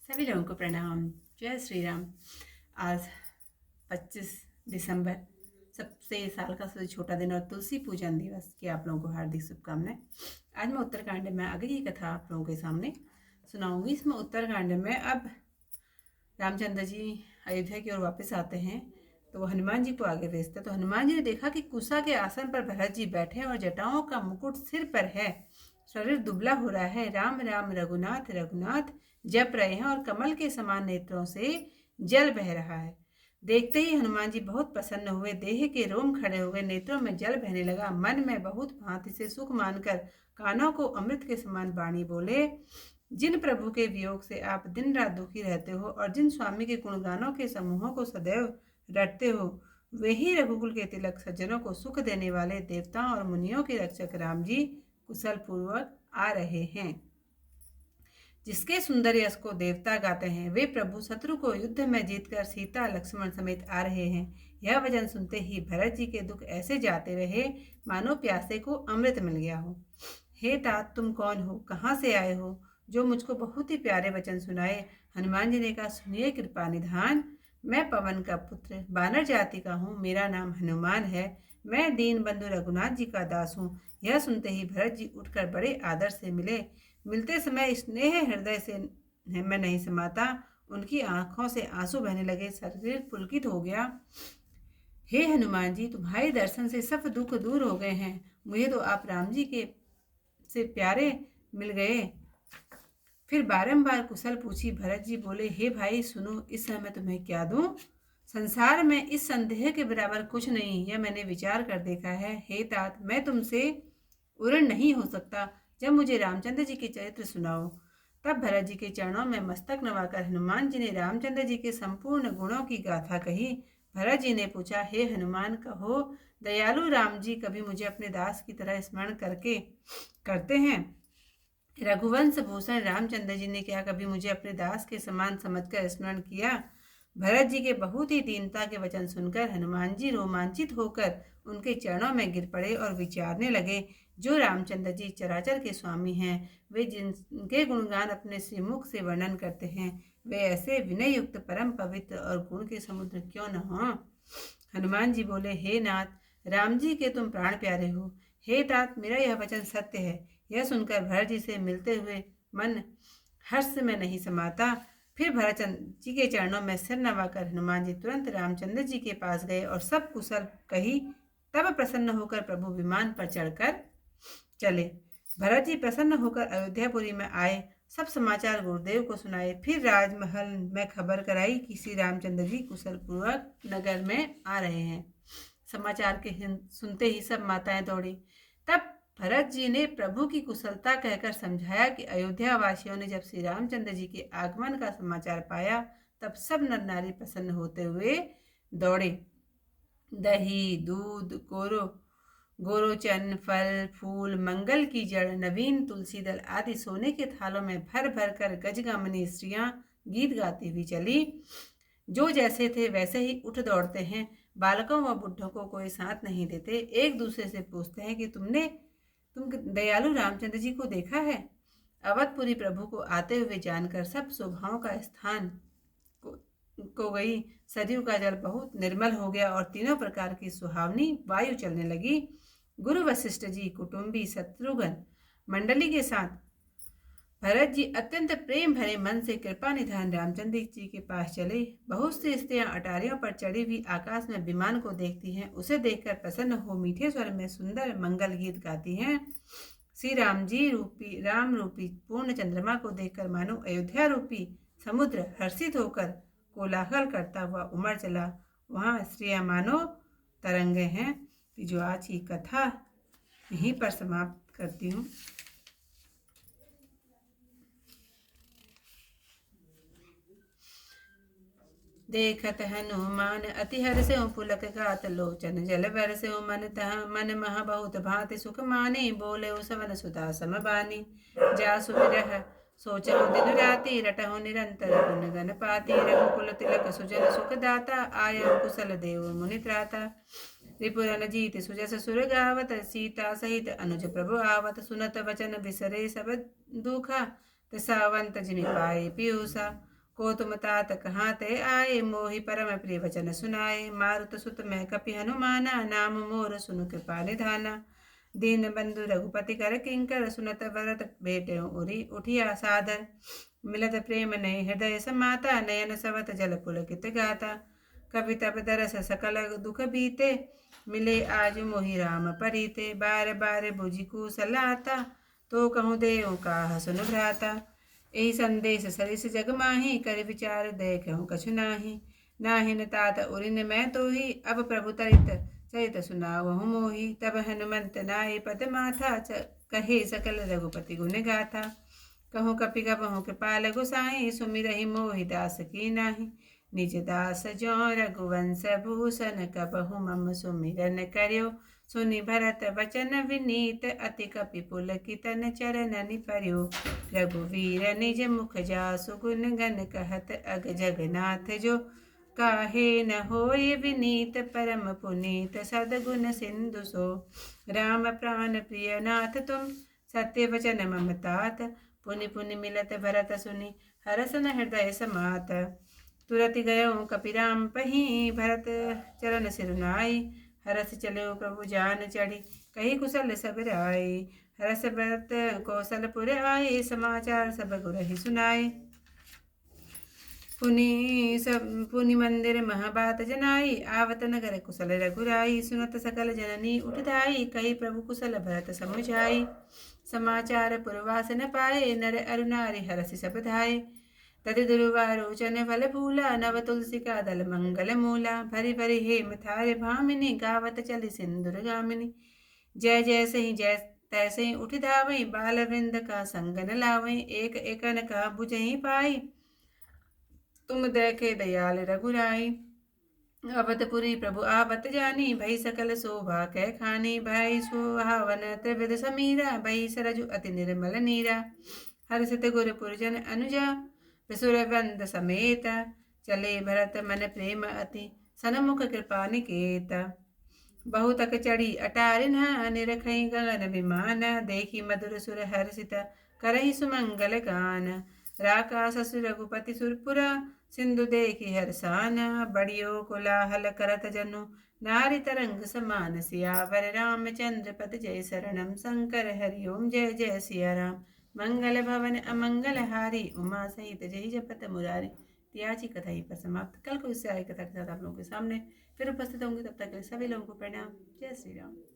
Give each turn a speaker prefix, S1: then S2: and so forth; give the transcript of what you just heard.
S1: सभी लोगों को प्रणाम। जय श्री राम। आज 25 दिसंबर, सबसे साल का सबसे छोटा दिन और तुलसी पूजन दिवस की आप लोगों को हार्दिक शुभकामनाएं। आज मैं उत्तरकांड में आगे की कथा आप लोगों के सामने सुनाऊंगी। इसमें उत्तरकांड में अब रामचंद्र जी अयोध्या की ओर वापस आते हैं तो वो हनुमान जी को आगे भेजते। तो हनुमान जी ने देखा कि कुशा के आसन पर भरत जी बैठे और जटाओं का मुकुट सिर पर है, शरीर दुबला हो रहा है, राम राम रघुनाथ रघुनाथ जप रहे हैं और कमल के समान नेत्रों से जल बह रहा है। देखते ही हनुमान जी बहुत प्रसन्न हुए, देह के रोम खड़े हो गए, नेत्रों में जल बहने लगा। मन में बहुत भांति से सुख मानकर कानों को अमृत के समान वाणी बोले, जिन प्रभु के वियोग से आप दिन रात दुखी रहते हो और जिन स्वामी के गुणगानों के समूहों को सदैव रटते हो, वे ही रघुकुल के तिलक सज्जनों को सुख देने वाले देवताओं और मुनियों के रक्षक राम जी कुशल पूर्वक आ रहे हैं। जिसके सुंदर यश को देवता गाते हैं, वे प्रभु शत्रु को युद्ध में जीतकर सीता लक्ष्मण समेत आ रहे हैं। यह वचन सुनते ही भरत जी के दुख ऐसे जाते रहे मानो प्यासे को अमृत मिल गया हो। हे तात, तुम कौन हो, कहाँ से आए हो, जो मुझको बहुत ही प्यारे वचन सुनाए। हनुमान जी ने कहा, सुनिए कृपा निधान, मैं पवन का पुत्र बानर जाति का हूँ, मेरा नाम हनुमान है, मैं दीन बंधु रघुनाथ जी का दास हूँ। यह सुनते ही भरत जी उठकर बड़े आदर से मिले। मिलते समय स्नेह हृदय से मैं नहीं समाता, उनकी आंखों से आंसू बहने लगे, शरीर पुलकित हो गया। हे हनुमान जी, तुम्हारे दर्शन से सब दुख दूर हो गए हैं। मुझे तो आप राम जी के से प्यारे मिल गए। फिर बारंबार कुशल पूछी। भरत जी बोले, हे भाई सुनो, इस समय तुम्हें क्या दूं? संसार में इस संदेह के बराबर कुछ नहीं, यह मैंने विचार कर देखा है। हे तात, मैं तुमसे उऋण नहीं हो सकता, जब मुझे रामचंद्र जी के चरित्र सुनाओ। तब भरत जी के चरणों में मस्तक नवाकर हनुमान जी ने रामचंद्र जी के संपूर्ण गुणों की गाथा कही। भरत जी ने पूछा, हे हनुमान, कहो दयालु राम जी कभी मुझे अपने दास की तरह स्मरण करते हैं? रघुवंश भूषण रामचंद्र जी ने क्या कभी मुझे अपने दास के समान समझकर स्मरण किया? भरत जी के बहुत ही दीनता के वचन सुनकर हनुमान जी रोमांचित होकर उनके चरणों में गिर पड़े और विचारने लगे, जो रामचंद्र जी चराचर के स्वामी हैं, वे जिनके गुणगान अपने श्रीमुख से वर्णन करते हैं, वे ऐसे विनय युक्त परम पवित्र और गुण के समुद्र क्यों न हो? हनुमान जी बोले, हे नाथ, राम जी के तुम प्राण प्यारे हो। हे तात, मेरा यह वचन सत्य है। यह सुनकर भरत जी से मिलते हुए मन हर्ष में नहीं समाता। फिर भरत जी के चरणों में सिर नवाकर हनुमान जी तुरंत रामचंद्र जी के पास गए और सब कुशल कही। तब प्रसन्न होकर प्रभु विमान पर चढ़कर चले। भरत जी प्रसन्न होकर अयोध्यापुरी में आए, सब समाचार गुरुदेव को सुनाए। फिर राजमहल में खबर कराई कि श्री रामचंद्र जी कुशल पूर्वक नगर में आ रहे हैं। समाचार के सुनते ही सब माताएं दौड़ी। तब भरत जी ने प्रभु की कुशलता कहकर समझाया कि अयोध्या वासियों ने जब श्री रामचंद्र जी के आगमन का समाचार पाया, तब सब नर नारी प्रसन्न होते हुए दौड़े। दही, दूध, गोरोचन, फल, फूल, मंगल की जड़, नवीन तुलसी दल आदि सोने के थालों में भर भर कर गजगामिनी स्त्रियां गीत गाती हुई चली। जो जैसे थे वैसे ही उठ दौड़ते हैं। बालकों व बुढ़ों को कोई साथ नहीं देते। एक दूसरे से पूछते हैं कि तुम दयालु रामचंद्र जी को देखा है? अवधपुरी प्रभु को आते हुए जानकर सब शोभाओं का स्थान को गई। सरयू का जल बहुत निर्मल हो गया और तीनों प्रकार की सुहावनी वायु चलने लगी। गुरु वशिष्ठ जी, कुटुंबी, शत्रुघ्न मंडली के साथ भरत जी अत्यंत प्रेम भरे मन से कृपा निधान रामचंद्र जी के पास चले। बहुत सी स्त्रियां अटारियों पर चढ़ी हुई आकाश में विमान को देखती हैं। उसे देखकर प्रसन्न हो मीठे स्वर में सुंदर मंगल गीत गाती हैं। श्री राम रूपी पूर्ण चंद्रमा को देखकर मानो अयोध्या रूपी समुद्र हर्षित होकर कोलाहल करता हुआ उमड़ चला। वहाँ स्त्रियां मानो तरंगे हैं। जो आज की कथा यहीं पर समाप्त करती हूँ। देखत हनुमान अति हर्षो पुलक गात लोचन जल बरस्यो मन तह मन मह बहुत भांति सुख माने बोले सवन सुता समबानी जासु विरह सोचहु दिन राति रटहु निरंतर गुण गण पाती रघुकुल तिलक सुजन सुख दाता आया कुशल देव मुनि त्राता रिपुरन जीत सुजस सुर गावत सीता सहित अनुज प्रभु आवत सुनत वचन बिसरे सब दुखा तसावंत जिनि पाए पीयूषा को तुम तात कहाँ ते आए, मोहि परम प्रिय वचन सुनाए। मारुत सुत मैं कपि हनुमाना, नाम मोर सुनु कृपा निधाना। दीन बंधु रघुपति कर किंकर, सुनत भरत भेटे उरी उठिया सादर। मिलत प्रेम नय हृदय समाता, नयन सवत जल पुलकित गाता। कवि तब दरस सकल दुख बीते, मिले आज मोहि राम परीते। बार बार बुझि कुशलाता, तो कहूँ देव काह सुन भ्राता। यही संदेश सरिस जग माही, कर विचार देखहु कछु नाही। नाहिन तात उरिन मैं तोहि, अब प्रभु तरित चरित सुनावहु मोहि। तब हनुमंत नाई पद माथा, कहे सकल रघुपति गुण गाथा। कहूँ कपि कबहु कृपाल गोसाई, सुमिरहि मोहि दास की नाही। निज दास जो रघुवंश भूषण, कबहु मम सुमिरन कर्यो। सुनि भरत वचन विनीत, अति कपि पुलकितन चरणनि पर्यो। रघुवीर निज मुख जासु गुण गण, कहत अग जगन्नाथ जो। काहे न होय विनीत, परम पुनीत सद्गुण सिंधु सो। राम प्राण प्रिय नाथ तुम, सत्य वचन मम तात। पुनि पुनि मिलत भरत सुनि, हरसन हृदय समात। तुरत गयो कपिराम पही, भरत चरण सिरुनाई। हरस चलो प्रभु जान चढ़ी, कही कुशल सब राई। हरस भरत कौशलपुर आए, समाचार सब गुरहि सुनाए। पुनि मंदिर महाबात जनाई, आवत नगर कुशल रघुराई। सुनत सकल जननी उठधाई, कही प्रभु कुशल भरत समुझाई। समाचार पुरवास न पाए, नर अरु नारी हरसि सब धाये। तदि दुर्वारोचन फल फूला, नव तुलसी का दल मंगल मूला। भरी भरी हेम थारे भामिनी, गावत चली सिंदूर गामिनी। जय जय सही जय तैसे ही उठ धावई, बाल वृंद का संग न लावई। एक एकन का बुझही पाई, तुम देखे दयाल रघुराई। अवधपुरी प्रभु आवत जानी, भई सकल शोभा कै खानी। भई सुहावन त्रिविध समीरा, भई सरजु अति निर्मल नीरा। हर्षित गुरुपुर जन अनुजा, विसुर वृंद समेता। चले भरत मन प्रेम अति, सनमुख कृपा निकेता। बहुतक चढ़ी अटारिन्हा, निरखई गगन विमान। देखी मधुर सुर हर्षित, करही सुमंगल गान। राका ससुर रघुपति सुरपुरा, सिंधु देखी हर्षाना। बड़ियो कोलाहल करत जनु, नारी तरंग समान। सियावर रामचंद्र पद जय शरणम, शंकर हरिओम जय जय सिया राम। मंगल भवन अमंगल हारी, उमा सहित जय जपत मुरारी। आज की कथा यहीं पर समाप्त। कल को इससे आगे कथा के साथ आप लोगों के सामने फिर उपस्थित होंगे। तब तक के लिए सभी लोगों को प्रणाम। जय श्री राम।